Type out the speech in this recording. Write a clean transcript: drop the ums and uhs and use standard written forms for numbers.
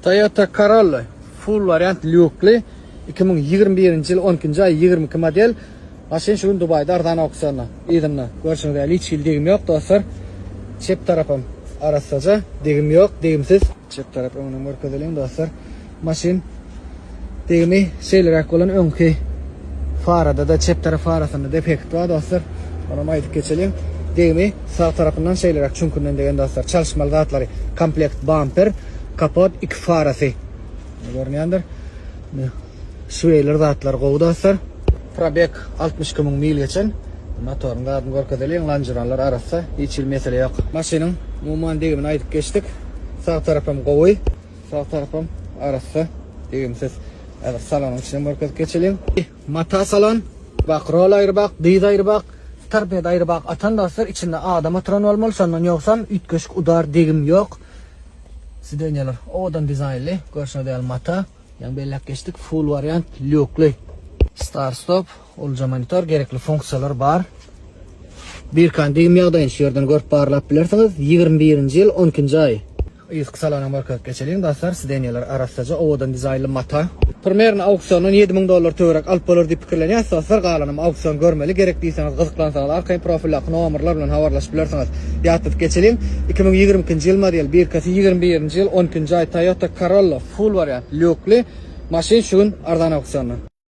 Toyota Corolla full variant lyukli 2021-yil 10-ay 22 model. Mashina shu Dubayda arzon auksionda. Edimni ko'rishingiz hech yil degim yo'q do'stlar. Chep tarafim arasaja degim yo'q, degimsiz. Chep tarafimni ko'rsating do'stlar. Mashina degimi şeylerak olan önkü farada da chep taraf farasında defekt var do'stlar. Ona aytib geçelim. Degimi sağ tarafından şeylerak chunkundan degan do'stlar. Çalışmalı zatları komplekt bumper, kapot, iki farası. Görünüyordur. Şuylar zatlar qo'ydi do'stlar. Probek 62 ming mil geçen. Motorun adını ko'rsating, lanjiranlar arasida hech yil mesele yo'q. Mashinaning umuman degimini aytib geçtik. Sağ tarafım qo'y, sağ tarafım arasida degimsiz. Evet, salonun içine bakıp geçelim. Mata salon, bak rol airbag, diz airbag, torped airbag atan do'stlar içinde adam oturan olmalı. Sondan yoksam ütköşk udar degim yok. Sidenyalar odan dizaynli. Ko'rsatadigan mata. Yang bellab geçtik. Full variant lyukli. Start stop, ulja monitor, gerekli funksiyalar bor. Bir kan degim yo'qdan shu yerdan ko'rib parlab bilersiniz. 21-yil 10-ay. Eski salona bakıp geçelim do'stlar. Sidenyalar arasida odan dizaynli mata. Primerni auksiondan $7,000 tövrek alıp bolar dep pikirlanyapsiz. Do'stlar qalanım auksion görmeli. Gerek deysangiz, qiziqlansangiz, arqay profillar, nomerlar bilan xabarlashib bilersiz. Yatib geçelim. 2022-yil model 21-yil 10-ay Toyota Corolla full variant lyukli mashina shu arzon auksiondan.